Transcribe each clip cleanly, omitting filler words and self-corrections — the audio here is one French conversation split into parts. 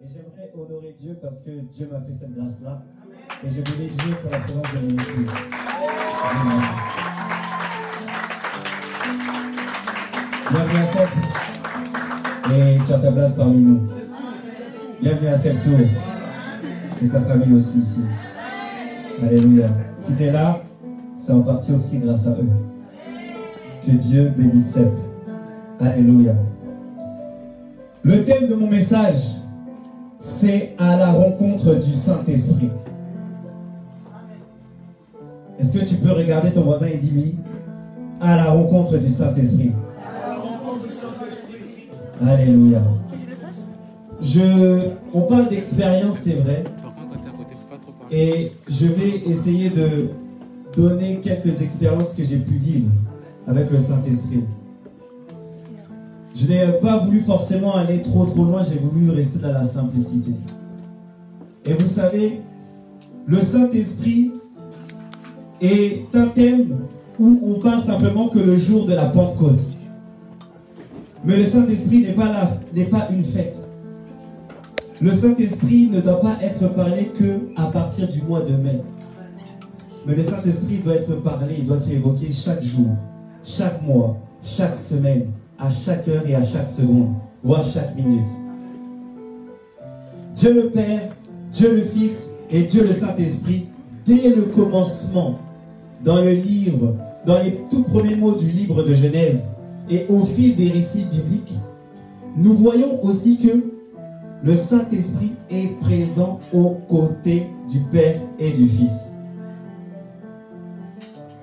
Et j'aimerais honorer Dieu parce que Dieu m'a fait cette grâce-là. Et je bénis Dieu pour la présence de mon épouse. Amen. Bienvenue à Seb. Et tu as ta place parmi nous. Bienvenue à Seb Tour. C'est ta famille aussi ici. Alléluia. Si tu es là, c'est en partie aussi grâce à eux. Que Dieu bénisse Seb. Alléluia. Le thème de mon message, c'est à la rencontre du Saint-Esprit. Est-ce que tu peux regarder ton voisin et dire oui? À la rencontre du Saint-Esprit. Alléluia. On parle d'expérience, c'est vrai. Et je vais essayer de donner quelques expériences que j'ai pu vivre avec le Saint-Esprit. Je n'ai pas voulu forcément aller trop loin, j'ai voulu rester dans la simplicité. Et vous savez, le Saint-Esprit est un thème où on parle simplement que le jour de la Pentecôte. Mais le Saint-Esprit n'est pas une fête. Le Saint-Esprit ne doit pas être parlé qu'à partir du mois de mai. Mais le Saint-Esprit doit être parlé, il doit être évoqué chaque jour, chaque mois, chaque semaine, à chaque heure et à chaque seconde, voire chaque minute. Dieu le Père, Dieu le Fils et Dieu le Saint-Esprit, dès le commencement, dans le livre, dans les tout premiers mots du livre de Genèse et au fil des récits bibliques, nous voyons aussi que le Saint-Esprit est présent aux côtés du Père et du Fils.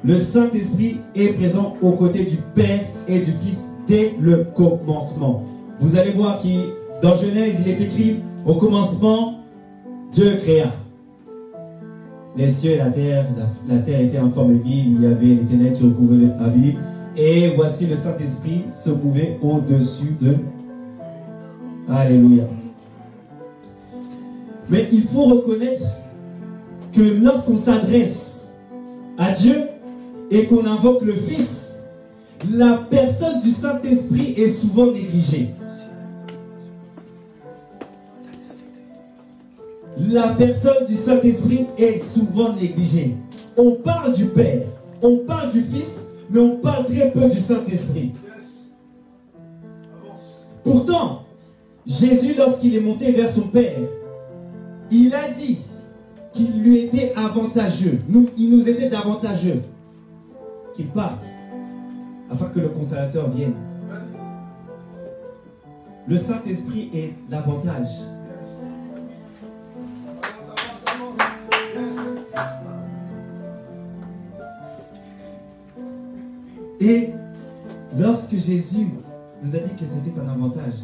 Le Saint-Esprit est présent aux côtés du Père et du Fils dès le commencement. Vous allez voir que dans Genèse, il est écrit, au commencement, Dieu créa les cieux et la terre. La terre était en forme vide, il y avait les ténèbres qui recouvraient l'abîme. Et voici le Saint-Esprit se mouvait au-dessus de... Alléluia. Mais il faut reconnaître que lorsqu'on s'adresse à Dieu et qu'on invoque le Fils, la personne du Saint-Esprit est souvent négligée. La personne du Saint-Esprit est souvent négligée. On parle du Père, on parle du Fils, mais on parle très peu du Saint-Esprit. Pourtant, Jésus, lorsqu'il est monté vers son Père, il a dit qu'il lui était avantageux, il nous était avantageux qu'il parte, afin que le Consolateur vienne. Le Saint-Esprit est l'avantage. Et lorsque Jésus nous a dit que c'était un avantage,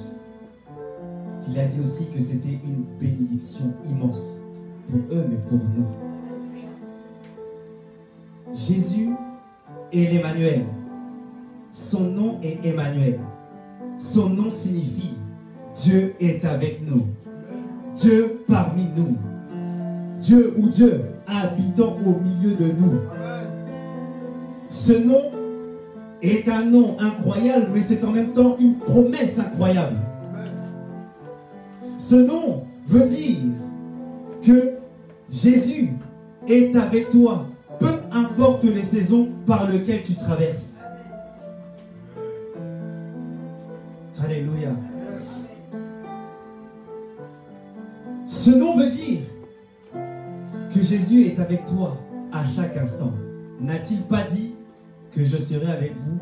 il a dit aussi que c'était une bénédiction immense pour eux, mais pour nous. Jésus est l'Emmanuel. Son nom est Emmanuel. Son nom signifie Dieu est avec nous. Dieu parmi nous. Dieu ou Dieu habitant au milieu de nous. Ce nom est un nom incroyable, mais c'est en même temps une promesse incroyable. Ce nom veut dire que Jésus est avec toi, peu importe les saisons par lesquelles tu traverses. Alléluia. Ce nom veut dire que Jésus est avec toi à chaque instant. N'a-t-il pas dit que je serai avec vous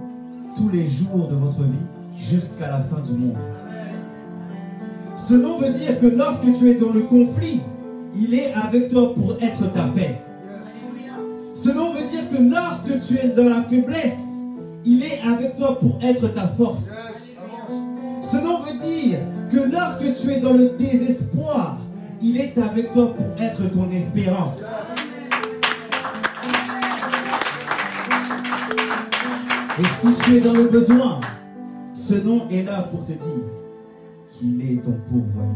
tous les jours de votre vie jusqu'à la fin du monde? Ce nom veut dire que lorsque tu es dans le conflit, il est avec toi pour être ta paix. Ce nom veut dire que lorsque tu es dans la faiblesse, il est avec toi pour être ta force. Ce nom veut dire que lorsque tu es dans le désespoir, il est avec toi pour être ton espérance. Et si tu es dans le besoin, ce nom est là pour te dire qu'il est ton pourvoyeur.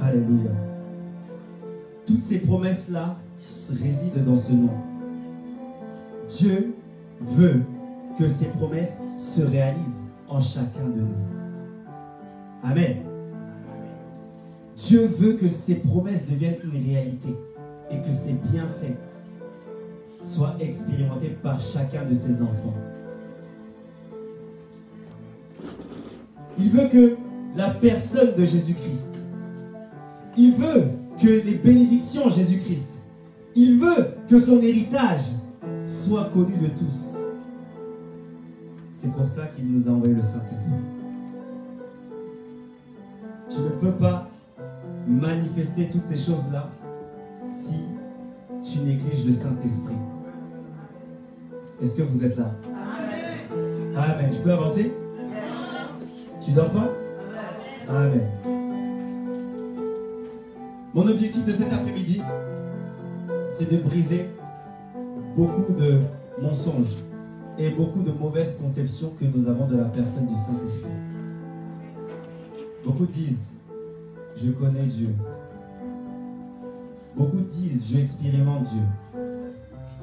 Alléluia. Toutes ces promesses-là résident dans ce nom. Dieu veut que ces promesses se réalisent en chacun de nous. Amen. Dieu veut que ses promesses deviennent une réalité et que ses bienfaits soient expérimentés par chacun de ses enfants. Il veut que la personne de Jésus-Christ, il veut que les bénédictions en Jésus-Christ, il veut que son héritage soit connu de tous. C'est pour ça qu'il nous a envoyé le Saint-Esprit. Tu ne peux pas manifester toutes ces choses-là si tu négliges le Saint-Esprit. Est-ce que vous êtes là? Amen. Amen. Tu peux avancer? Tu dors pas? Amen. Mon objectif de cet après-midi, c'est de briser beaucoup de mensonges et beaucoup de mauvaises conceptions que nous avons de la personne du Saint-Esprit. Beaucoup disent, je connais Dieu. Beaucoup disent, je expérimente Dieu.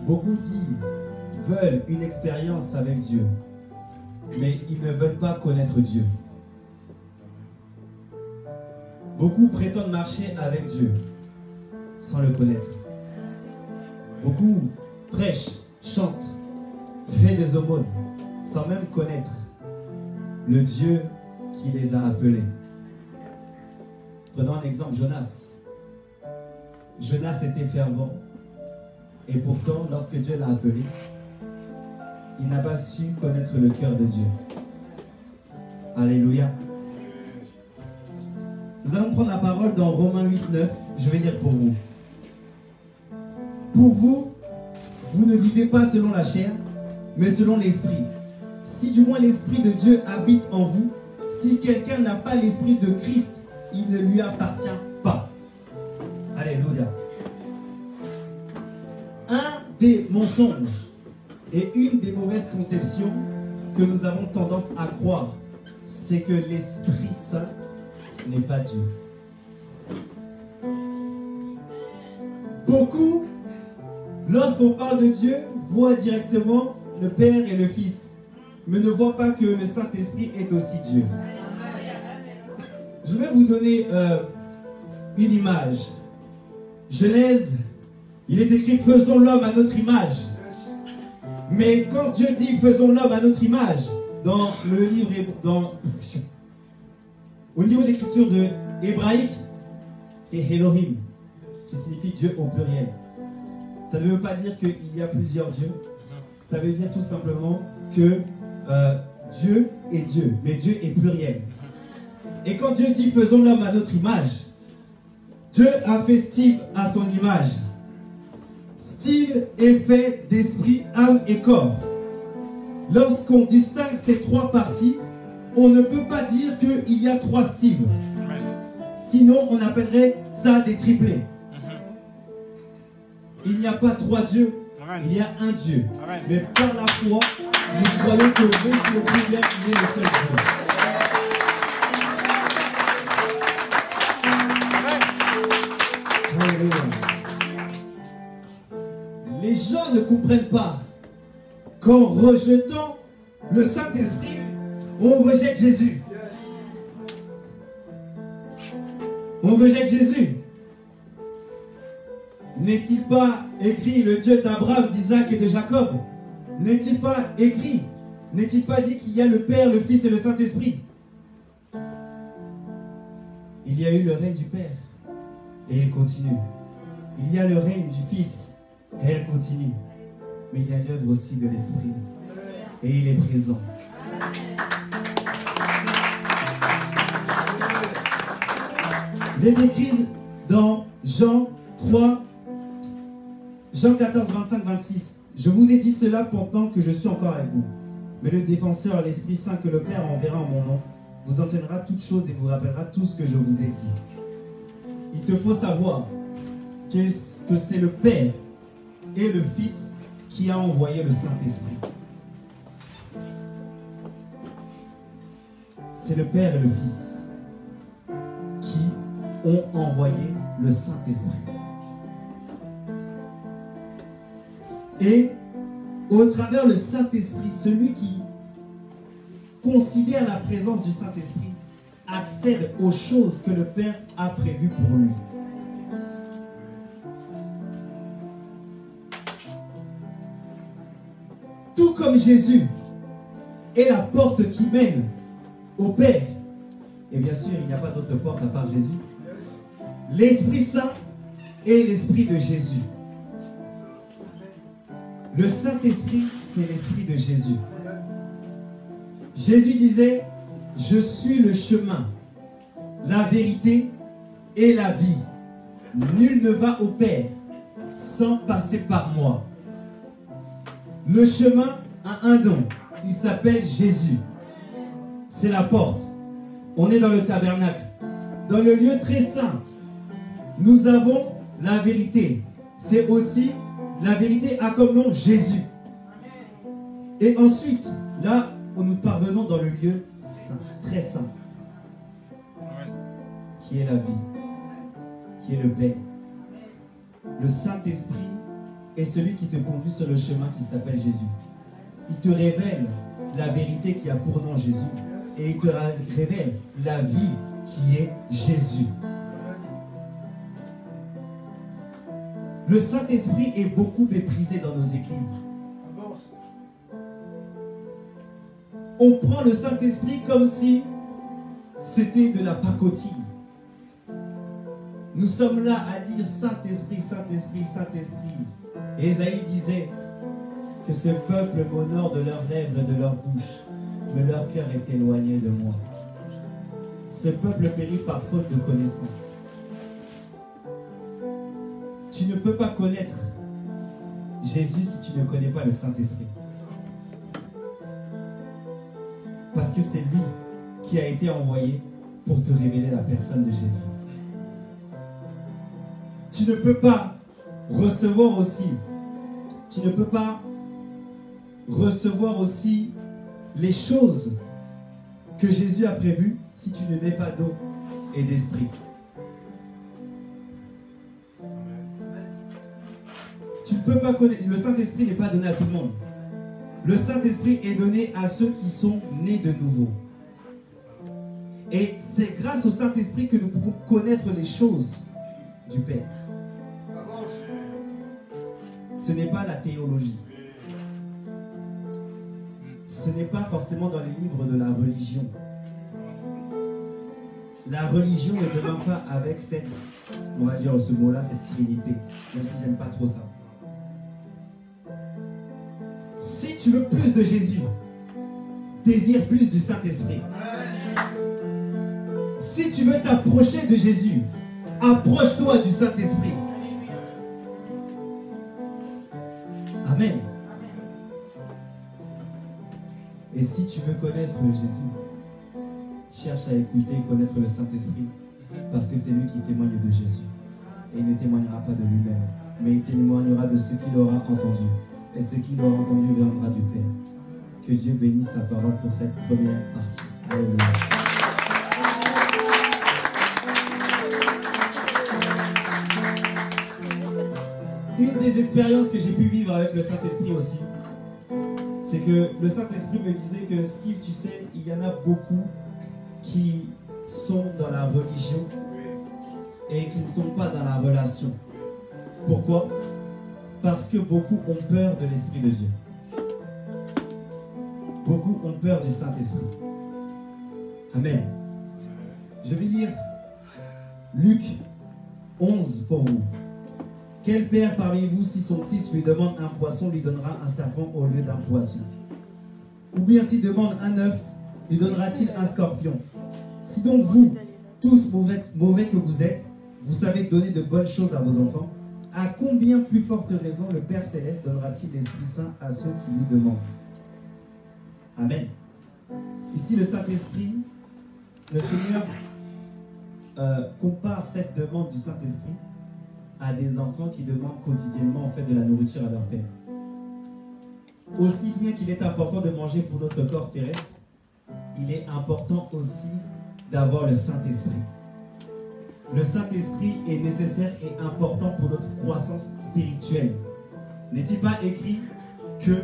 Beaucoup disent, veulent une expérience avec Dieu, mais ils ne veulent pas connaître Dieu. Beaucoup prétendent marcher avec Dieu sans le connaître. Beaucoup prêchent, chantent, font des aumônes sans même connaître le Dieu qui les a appelés. Prenons un exemple, Jonas. Jonas était fervent et pourtant, lorsque Dieu l'a appelé, il n'a pas su connaître le cœur de Dieu. Alléluia. Nous allons prendre la parole dans Romains 8, 9. Je vais lire pour vous. Pour vous, vous ne vivez pas selon la chair, mais selon l'esprit. Si du moins l'esprit de Dieu habite en vous, si quelqu'un n'a pas l'esprit de Christ, il ne lui appartient pas. Alléluia. Un des mensonges et une des mauvaises conceptions que nous avons tendance à croire, c'est que l'Esprit Saint n'est pas Dieu. Beaucoup, lorsqu'on parle de Dieu, voient directement le Père et le Fils, mais ne voient pas que le Saint-Esprit est aussi Dieu. Je vais vous donner une image. Genèse, il est écrit « Faisons l'homme à notre image ». Mais quand Dieu dit « Faisons l'homme à notre image », dans le livre, au niveau de l'écriture hébraïque, c'est Elohim, qui signifie Dieu au pluriel. Ça ne veut pas dire qu'il y a plusieurs dieux. Ça veut dire tout simplement que Dieu est Dieu, mais Dieu est pluriel. Et quand Dieu dit « Faisons l'homme à notre image », Dieu a fait Steve à son image. Steve est fait d'esprit, âme et corps. Lorsqu'on distingue ces trois parties, on ne peut pas dire qu'il y a trois Steve. Sinon, on appellerait ça des triplés. Il n'y a pas trois dieux, il y a un Dieu. Mais par la foi, nous croyons que le Dieu pluriel, il est le seul Dieu. Les gens ne comprennent pas qu'en rejetant le Saint-Esprit, on rejette Jésus. On rejette Jésus. N'est-il pas écrit le Dieu d'Abraham, d'Isaac et de Jacob? N'est-il pas écrit? N'est-il pas dit qu'il y a le Père, le Fils et le Saint-Esprit? Il y a eu le règne du Père et il continue. Il y a le règne du Fils et elle continue. Mais il y a l'œuvre aussi de l'Esprit et il est présent. Il est écrit dans Jean 14, 25, 26. Je vous ai dit cela pendant que je suis encore avec vous. Mais le défenseur, l'Esprit Saint que le Père enverra en mon nom, vous enseignera toutes choses et vous rappellera tout ce que je vous ai dit. Il te faut savoir que c'est le Père et le Fils qui a envoyé le Saint-Esprit. C'est le Père et le Fils qui ont envoyé le Saint-Esprit. Et au travers le Saint-Esprit, celui qui considère la présence du Saint-Esprit accède aux choses que le Père a prévues pour lui. Tout comme Jésus est la porte qui mène au Père, et bien sûr, il n'y a pas d'autre porte à part Jésus. L'Esprit Saint est l'Esprit de Jésus. Le Saint-Esprit, c'est l'Esprit de Jésus. Jésus disait, je suis le chemin, la vérité et la vie. Nul ne va au Père sans passer par moi. Le chemin a un don, il s'appelle Jésus. C'est la porte. On est dans le tabernacle, dans le lieu très saint. Nous avons la vérité. C'est aussi, la vérité a comme nom Jésus. Et ensuite, là, nous parvenons dans le lieu saint, très saint, qui est la vie, qui est le Père. Le Saint-Esprit est celui qui te conduit sur le chemin qui s'appelle Jésus. Il te révèle la vérité qui a pour nom Jésus. Et il te révèle la vie qui est Jésus. Le Saint-Esprit est beaucoup méprisé dans nos églises. On prend le Saint-Esprit comme si c'était de la pacotille. Nous sommes là à dire Saint-Esprit, Saint-Esprit, Saint-Esprit. Et Ésaïe disait que ce peuple m'honore de leurs lèvres et de leur bouche, mais leur cœur est éloigné de moi. Ce peuple périt par faute de connaissance. Tu ne peux pas connaître Jésus si tu ne connais pas le Saint-Esprit. Parce que c'est lui qui a été envoyé pour te révéler la personne de Jésus. Tu ne peux pas recevoir aussi, les choses que Jésus a prévues si tu ne mets pas d'eau et d'esprit. Tu ne peux pas connaître. Le Saint-Esprit n'est pas donné à tout le monde. Le Saint-Esprit est donné à ceux qui sont nés de nouveau. Et c'est grâce au Saint-Esprit que nous pouvons connaître les choses du Père. Ce n'est pas la théologie. Ce n'est pas forcément dans les livres de la religion. La religion ne demande pas avec cette, on va dire ce mot-là, cette trinité. Même si j'aime pas trop ça. Si tu veux plus de Jésus, désire plus du Saint-Esprit. Si tu veux t'approcher de Jésus, approche-toi du Saint-Esprit. Amen. Et si tu veux connaître Jésus, cherche à écouter et connaître le Saint-Esprit, parce que c'est lui qui témoigne de Jésus. Et il ne témoignera pas de lui-même, mais il témoignera de ce qu'il aura entendu. Et ce qu'il aura entendu viendra du Père. Que Dieu bénisse sa parole pour cette première partie. Alléluia. Une des expériences que j'ai pu vivre avec le Saint-Esprit aussi, c'est que le Saint-Esprit me disait que Steve, tu sais, il y en a beaucoup qui sont dans la religion et qui ne sont pas dans la relation. Pourquoi? Parce que beaucoup ont peur de l'Esprit de Dieu. Beaucoup ont peur du Saint-Esprit. Amen. Je vais lire Luc 11 pour vous. Quel père parmi vous, si son fils lui demande un poisson, lui donnera un serpent au lieu d'un poisson? Ou bien s'il demande un œuf, lui donnera-t-il un scorpion? Si donc vous, tous mauvais que vous êtes, vous savez donner de bonnes choses à vos enfants, à combien plus forte raison le Père Céleste donnera-t-il l'Esprit Saint à ceux qui lui demandent? Amen. Ici, le Saint-Esprit, le Seigneur compare cette demande du Saint-Esprit à des enfants qui demandent quotidiennement en fait de la nourriture à leur père. Aussi bien qu'il est important de manger pour notre corps terrestre, il est important aussi d'avoir le Saint-Esprit. Le Saint-Esprit est nécessaire et important pour notre croissance spirituelle. N'est-il pas écrit que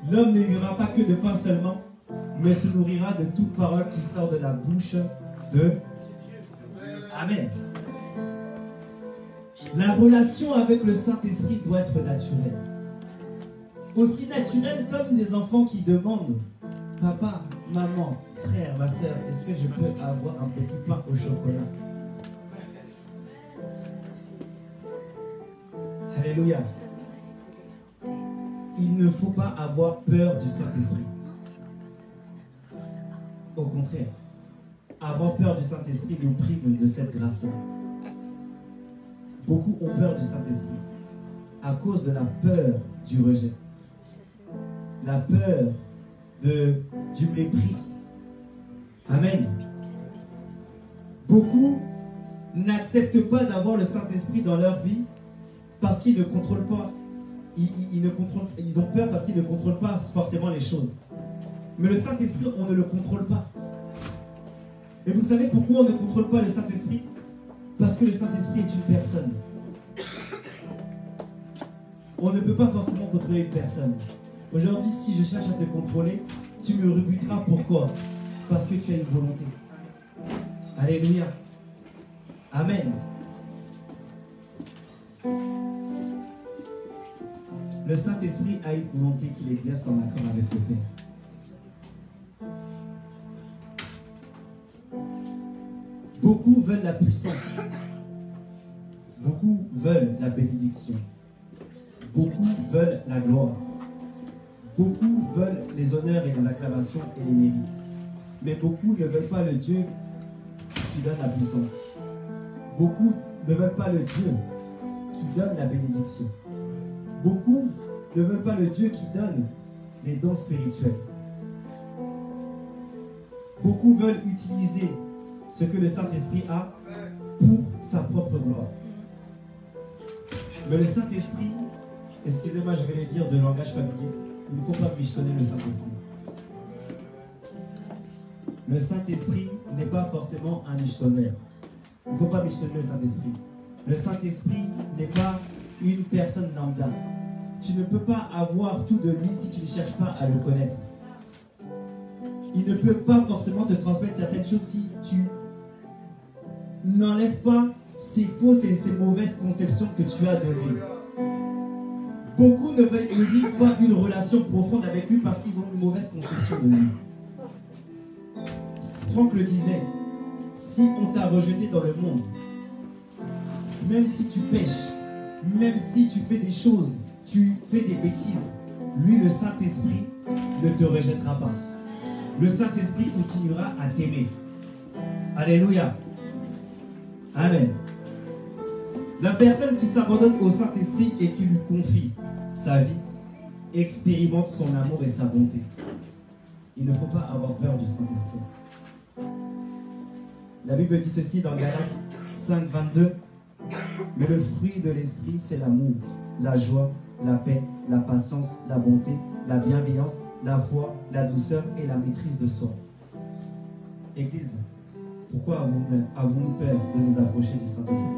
l'homme ne vivra pas que de pain seulement, mais se nourrira de toute parole qui sort de la bouche de... Amen. La relation avec le Saint-Esprit doit être naturelle. Aussi naturelle comme des enfants qui demandent « Papa, maman, frère, ma soeur, est-ce que je peux avoir un petit pain au chocolat ?» Alléluia. Il ne faut pas avoir peur du Saint-Esprit. Au contraire, avoir peur du Saint-Esprit nous prive de cette grâce-là. Beaucoup ont peur du Saint-Esprit à cause de la peur du rejet, la peur du mépris. Amen. Beaucoup n'acceptent pas d'avoir le Saint-Esprit dans leur vie parce qu'ils ne contrôlent pas. Ils ont peur parce qu'ils ne contrôlent pas forcément les choses. Mais le Saint-Esprit, on ne le contrôle pas. Et vous savez pourquoi on ne contrôle pas le Saint-Esprit? Parce que le Saint-Esprit est une personne. On ne peut pas forcément contrôler une personne. Aujourd'hui, si je cherche à te contrôler, tu me rebuteras. Pourquoi? Parce que tu as une volonté. Alléluia. Amen. Le Saint-Esprit a une volonté qu'il exerce en accord avec le Père. Beaucoup veulent la puissance. Beaucoup veulent la bénédiction. Beaucoup veulent la gloire. Beaucoup veulent les honneurs et les acclamations et les mérites. Mais beaucoup ne veulent pas le Dieu qui donne la puissance. Beaucoup ne veulent pas le Dieu qui donne la bénédiction. Beaucoup ne veulent pas le Dieu qui donne les dons spirituels. Beaucoup veulent utiliser ce que le Saint-Esprit a pour sa propre gloire. Mais le Saint-Esprit, excusez-moi, je vais le dire de langage familier, il ne faut pas michetonner le Saint-Esprit. Le Saint-Esprit n'est pas forcément un michetonneur. Il ne faut pas michetonner le Saint-Esprit. Le Saint-Esprit n'est pas une personne lambda. Tu ne peux pas avoir tout de lui si tu ne cherches pas à le connaître. Il ne peut pas forcément te transmettre certaines choses si tu n'enlèves pas ces fausses et ces mauvaises conceptions que tu as de lui. Beaucoup ne vivent pas une relation profonde avec lui parce qu'ils ont une mauvaise conception de lui. Franck le disait, si on t'a rejeté dans le monde, même si tu pêches, même si tu fais des choses, tu fais des bêtises, lui, le Saint-Esprit, ne te rejettera pas. Le Saint-Esprit continuera à t'aimer. Alléluia. Amen. La personne qui s'abandonne au Saint-Esprit et qui lui confie sa vie expérimente son amour et sa bonté. Il ne faut pas avoir peur du Saint-Esprit. La Bible dit ceci dans Galates 5, 22. Mais le fruit de l'Esprit, c'est l'amour, la joie, la paix, la patience, la bonté, la bienveillance, la foi, la douceur et la maîtrise de soi. Église, pourquoi avons-nous peur de nous approcher du Saint-Esprit?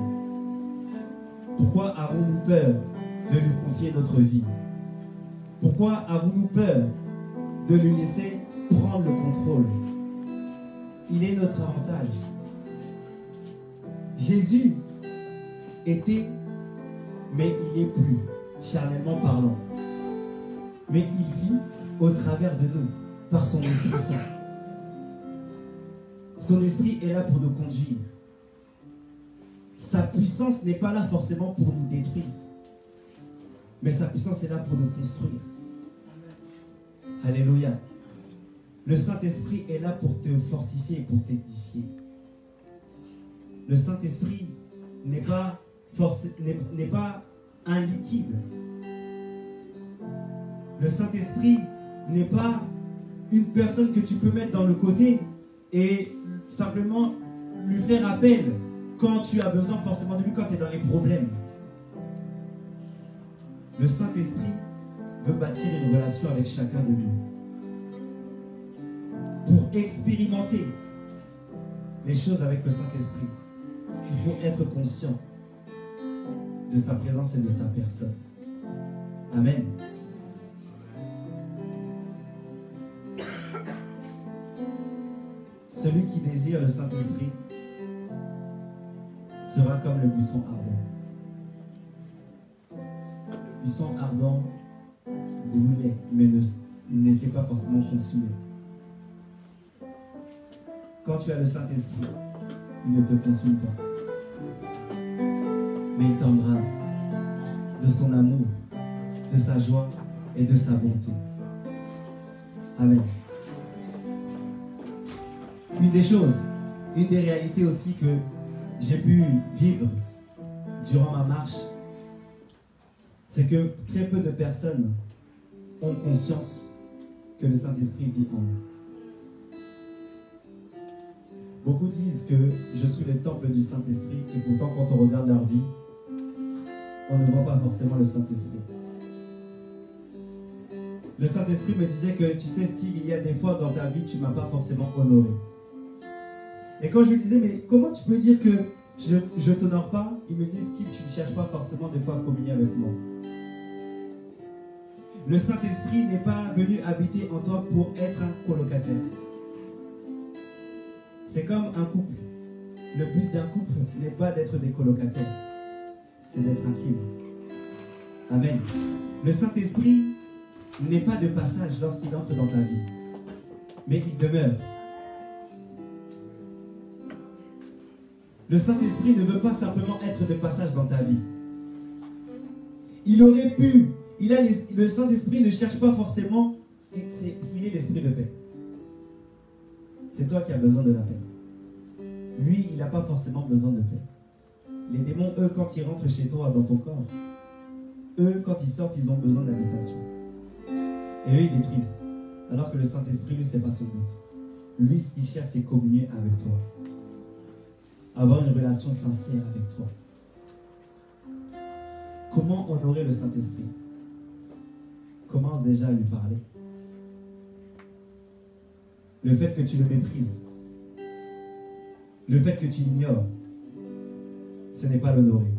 Pourquoi avons-nous peur de lui confier notre vie? Pourquoi avons-nous peur de lui laisser prendre le contrôle? Il est notre avantage. Jésus était, mais il n'est plus, charnellement parlant. Mais il vit au travers de nous, par son Esprit Saint. Son Esprit est là pour nous conduire. Sa puissance n'est pas là forcément pour nous détruire, mais sa puissance est là pour nous construire. Alléluia. Le Saint-Esprit est là pour te fortifier et pour t'édifier. Le Saint-Esprit n'est pas un liquide. Le Saint-Esprit n'est pas une personne que tu peux mettre dans le côté et simplement lui faire appel quand tu as besoin forcément de lui, quand tu es dans les problèmes. Le Saint-Esprit veut bâtir une relation avec chacun de nous. Pour expérimenter les choses avec le Saint-Esprit, il faut être conscient de sa présence et de sa personne. Amen. celui qui désire le Saint-Esprit sera comme le buisson ardent. Le buisson ardent brûlait, mais n'était pas forcément consumé. Quand tu as le Saint-Esprit, il ne te consume pas. Mais il t'embrasse de son amour, de sa joie et de sa bonté. Amen. Une des choses, une des réalités aussi que j'ai pu vivre durant ma marche, c'est que très peu de personnes ont conscience que le Saint-Esprit vit en eux. Beaucoup disent que je suis le temple du Saint-Esprit et pourtant quand on regarde leur vie, on ne voit pas forcément le Saint-Esprit. Le Saint-Esprit me disait que, tu sais Steve, il y a des fois dans ta vie, tu ne m'as pas forcément honoré. Et quand je lui disais, mais comment tu peux dire que je ne t'honore pas? Il me disait, Steve, tu ne cherches pas forcément des fois à communier avec moi. Le Saint-Esprit n'est pas venu habiter en toi pour être un colocataire. C'est comme un couple. Le but d'un couple n'est pas d'être des colocataires. C'est d'être intime. Amen. Le Saint-Esprit n'est pas de passage lorsqu'il entre dans ta vie, mais il demeure. Le Saint-Esprit ne veut pas simplement être de passage dans ta vie. Il aurait pu, le Saint-Esprit ne cherche pas forcément, il est l'esprit de paix. C'est toi qui as besoin de la paix. Lui, il n'a pas forcément besoin de paix. Les démons, eux, quand ils rentrent chez toi, dans ton corps, eux, quand ils sortent, ils ont besoin d'habitation. Et eux, ils détruisent. Alors que le Saint-Esprit, lui, c'est pas son but. Lui, ce qu'il cherche, c'est communier avec toi. Avoir une relation sincère avec toi. Comment honorer le Saint-Esprit? Commence déjà à lui parler. Le fait que tu le méprises, le fait que tu l'ignores, ce n'est pas l'honorer.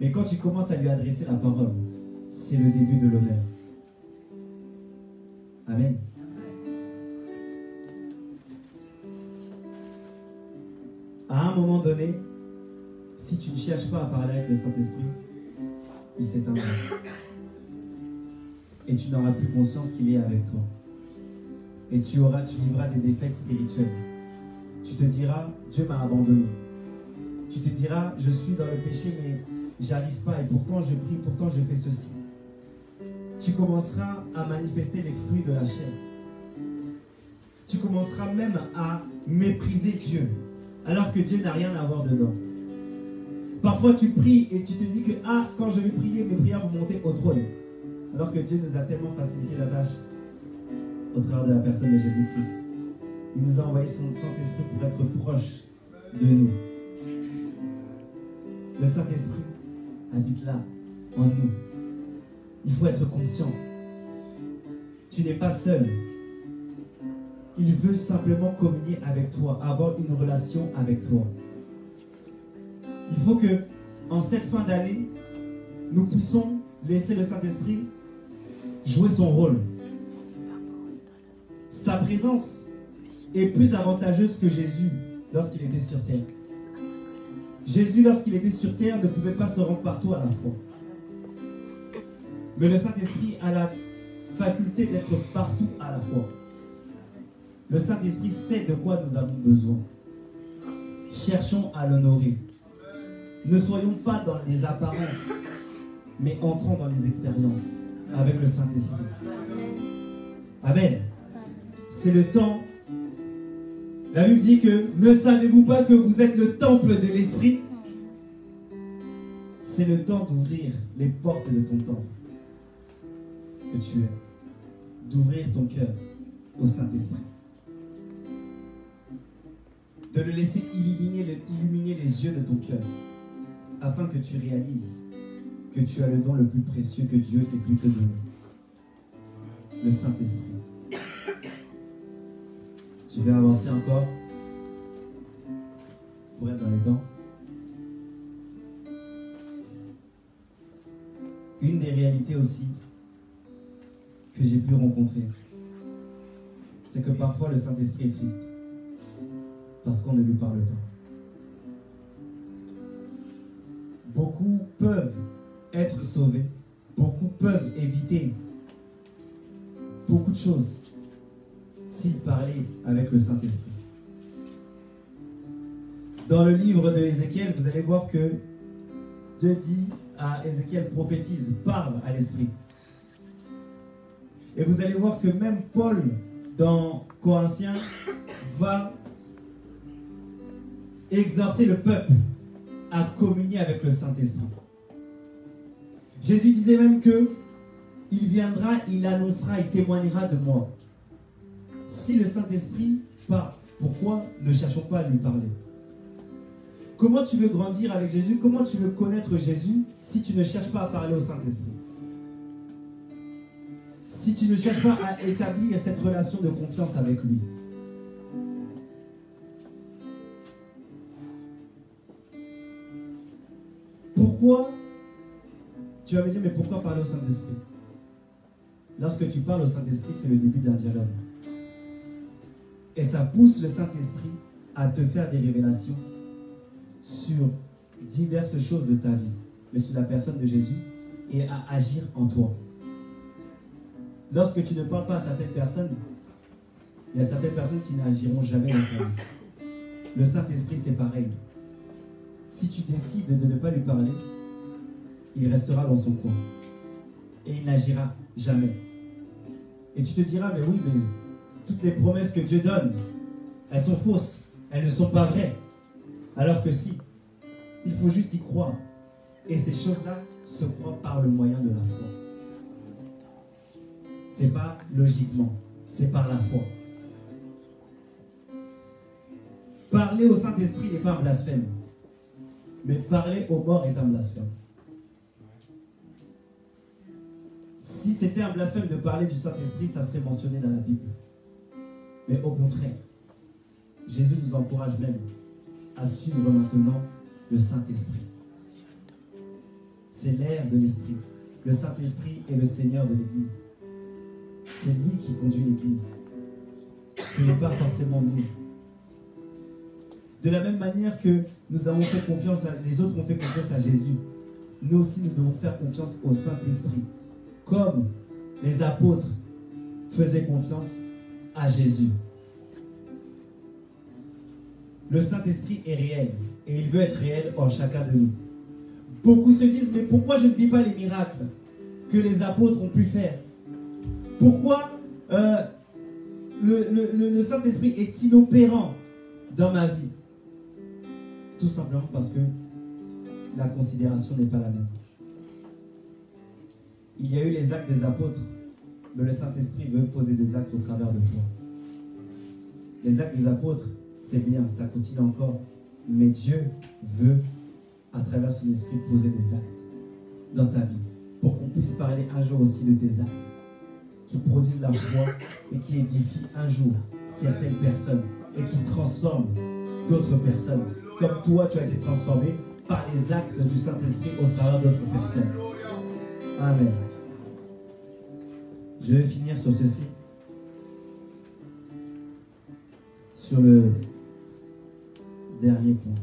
Mais quand tu commences à lui adresser la parole, c'est le début de l'honneur. Amen. À un moment donné, si tu ne cherches pas à parler avec le Saint-Esprit, il s'éteindra. Et tu n'auras plus conscience qu'il est avec toi. Et tu vivras des défaites spirituelles. Tu te diras, Dieu m'a abandonné. Tu te diras, je suis dans le péché, mais j'arrive pas. Et pourtant, je prie, pourtant, je fais ceci. Tu commenceras à manifester les fruits de la chair. Tu commenceras même à mépriser Dieu, alors que Dieu n'a rien à voir dedans. Parfois, tu pries et tu te dis que, quand je vais prier, mes prières vont monter au trône. Alors que Dieu nous a tellement facilité la tâche au travers de la personne de Jésus-Christ. Il nous a envoyé son Saint-Esprit pour être proche de nous. Le Saint-Esprit habite là, en nous. Il faut être conscient. Tu n'es pas seul. Il veut simplement communier avec toi, avoir une relation avec toi. Il faut que, en cette fin d'année, nous puissions laisser le Saint-Esprit jouer son rôle. Sa présence est plus avantageuse que Jésus lorsqu'il était sur terre. Jésus, lorsqu'il était sur terre, ne pouvait pas se rendre partout à la fois. Mais le Saint-Esprit a la faculté d'être partout à la fois. Le Saint-Esprit sait de quoi nous avons besoin. Cherchons à l'honorer. Ne soyons pas dans les apparences, mais entrons dans les expériences avec le Saint-Esprit. Amen. C'est le temps. La Bible dit que ne savez-vous pas que vous êtes le temple de l'Esprit? C'est le temps d'ouvrir les portes de ton temple que tu es. D'ouvrir ton cœur au Saint-Esprit. De le laisser illuminer les yeux de ton cœur afin que tu réalises que tu as le don le plus précieux que Dieu ait pu te donner. Le Saint-Esprit. Je vais avancer encore pour être dans les temps. Une des réalités aussi que j'ai pu rencontrer, c'est que parfois le Saint-Esprit est triste. parce qu'on ne lui parle pas. Beaucoup peuvent être sauvés, beaucoup peuvent éviter beaucoup de choses s'ils parlaient avec le Saint-Esprit. Dans le livre de Ézéchiel, vous allez voir que Dieu dit à Ézéchiel, prophétise, parle à l'Esprit. Et vous allez voir que même Paul, dans Corinthiens, va exhorter le peuple à communier avec le Saint-Esprit. Jésus disait même que il viendra, il annoncera, il témoignera de moi. Si le Saint-Esprit parle, pourquoi ne cherchons pas à lui parler? Comment tu veux grandir avec Jésus? Comment tu veux connaître Jésus si tu ne cherches pas à parler au Saint-Esprit? Si tu ne cherches pas à établir cette relation de confiance avec lui? Pourquoi? Tu vas me dire, mais pourquoi parler au Saint-Esprit? Lorsque tu parles au Saint-Esprit, c'est le début d'un dialogue. Et ça pousse le Saint-Esprit à te faire des révélations sur diverses choses de ta vie, mais sur la personne de Jésus, et à agir en toi. Lorsque tu ne parles pas à certaines personnes, il y a certaines personnes qui n'agiront jamais dans ta vie. Le Saint-Esprit, c'est pareil. Si tu décides de ne pas lui parler, il restera dans son coin. Et il n'agira jamais. Et tu te diras, mais oui, mais toutes les promesses que Dieu donne, elles sont fausses. Elles ne sont pas vraies. Alors que si, il faut juste y croire. Et ces choses-là se croient par le moyen de la foi. C'est pas logiquement, c'est par la foi. Parler au Saint-Esprit n'est pas un blasphème. Mais parler aux morts est un blasphème. Si c'était un blasphème de parler du Saint-Esprit, ça serait mentionné dans la Bible. Mais au contraire, Jésus nous encourage même à suivre maintenant le Saint-Esprit. C'est l'air de l'Esprit. Le Saint-Esprit est le Seigneur de l'Église. C'est lui qui conduit l'Église. Ce n'est pas forcément nous. De la même manière que nous avons fait confiance les autres ont fait confiance à Jésus, nous aussi nous devons faire confiance au Saint-Esprit. Comme les apôtres faisaient confiance à Jésus. Le Saint-Esprit est réel et il veut être réel en chacun de nous. Beaucoup se disent, mais pourquoi je ne vis pas les miracles que les apôtres ont pu faire? Pourquoi le Saint-Esprit est inopérant dans ma vie? Tout simplement parce que la considération n'est pas la même. Il y a eu les actes des apôtres, mais le Saint-Esprit veut poser des actes au travers de toi. Les actes des apôtres, c'est bien, ça continue encore, mais Dieu veut, à travers son esprit, poser des actes dans ta vie, pour qu'on puisse parler un jour aussi de tes actes, qui produisent la foi et qui édifient un jour certaines personnes et qui transforment d'autres personnes. Comme toi, tu as été transformé par les actes du Saint-Esprit au travers d'autres personnes. Amen. Je vais finir sur ceci. Sur le dernier point.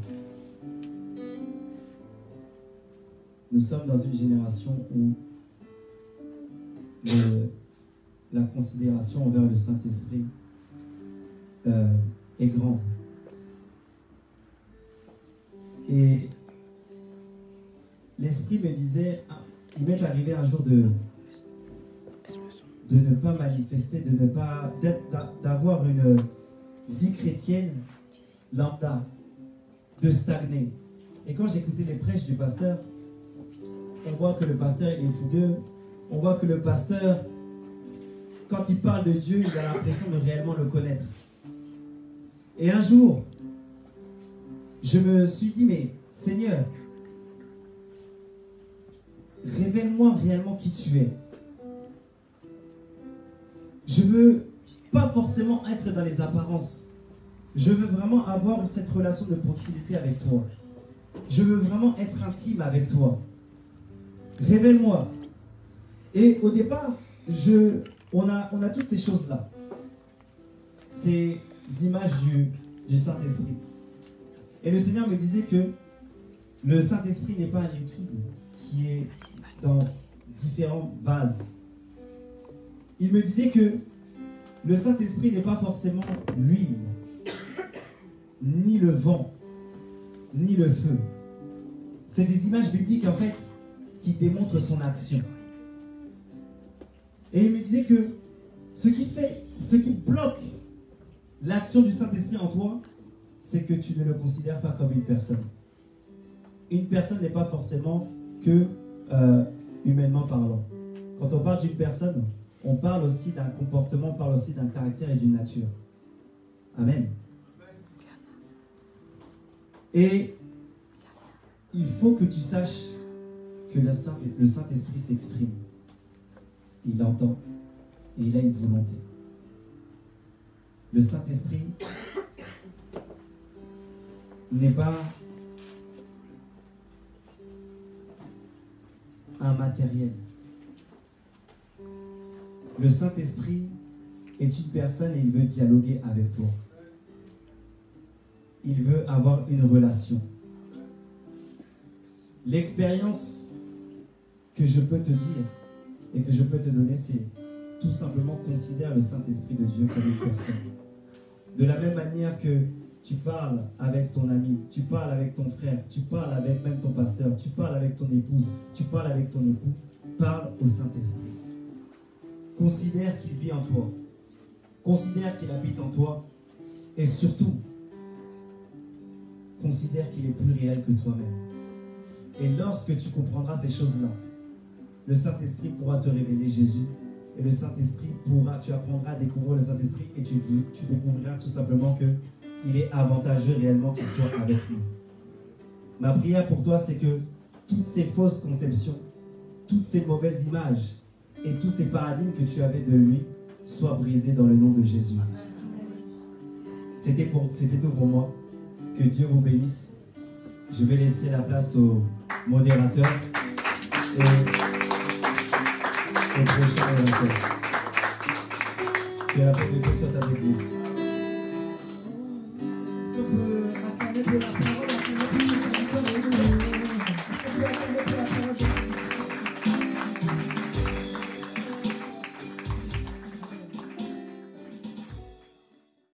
Nous sommes dans une génération où la considération envers le Saint-Esprit est grande. Et l'Esprit me disait, il m'est arrivé un jour de ne pas manifester, d'avoir une vie chrétienne lambda, de stagner. Et quand j'écoutais les prêches du pasteur, on voit que le pasteur est fougueux, on voit que le pasteur, quand il parle de Dieu, il a l'impression de réellement le connaître. Et un jour, je me suis dit, mais Seigneur, révèle-moi réellement qui tu es. Je veux pas forcément être dans les apparences. Je veux vraiment avoir cette relation de proximité avec toi. Je veux vraiment être intime avec toi. Révèle-moi. Et au départ, on a toutes ces choses-là. Ces images du Saint-Esprit. Et le Seigneur me disait que le Saint-Esprit n'est pas un liquide qui est dans différents vases. Il me disait que le Saint-Esprit n'est pas forcément l'huile, ni le vent, ni le feu. C'est des images bibliques en fait qui démontrent son action. Et il me disait que ce qui bloque l'action du Saint-Esprit en toi, c'est que tu ne le considères pas comme une personne. Une personne n'est pas forcément que humainement parlant. Quand on parle d'une personne, on parle aussi d'un comportement, on parle aussi d'un caractère et d'une nature. Amen. Et il faut que tu saches que le Saint-Esprit s'exprime. Il entend et il a une volonté. Le Saint-Esprit n'est pas un matériel. Le Saint-Esprit est une personne et il veut dialoguer avec toi. Il veut avoir une relation. L'expérience que je peux te dire et que je peux te donner, c'est tout simplement considère le Saint-Esprit de Dieu comme une personne. De la même manière que tu parles avec ton ami, tu parles avec ton frère, tu parles avec même ton pasteur, tu parles avec ton épouse, tu parles avec ton époux, parle au Saint-Esprit. Considère qu'il vit en toi. Considère qu'il habite en toi. Et surtout, considère qu'il est plus réel que toi-même. Et lorsque tu comprendras ces choses-là, le Saint-Esprit pourra te révéler Jésus. Et le Saint-Esprit tu apprendras à découvrir le Saint-Esprit et tu découvriras tout simplement qu'il est avantageux réellement qu'il soit avec nous. Ma prière pour toi, c'est que toutes ces fausses conceptions, toutes ces mauvaises images et tous ces paradigmes que tu avais de lui soient brisés dans le nom de Jésus. C'était tout pour moi. Que Dieu vous bénisse. Je vais laisser la place au modérateur et au prochain orateur. Que la paix de Dieu soit avec vous.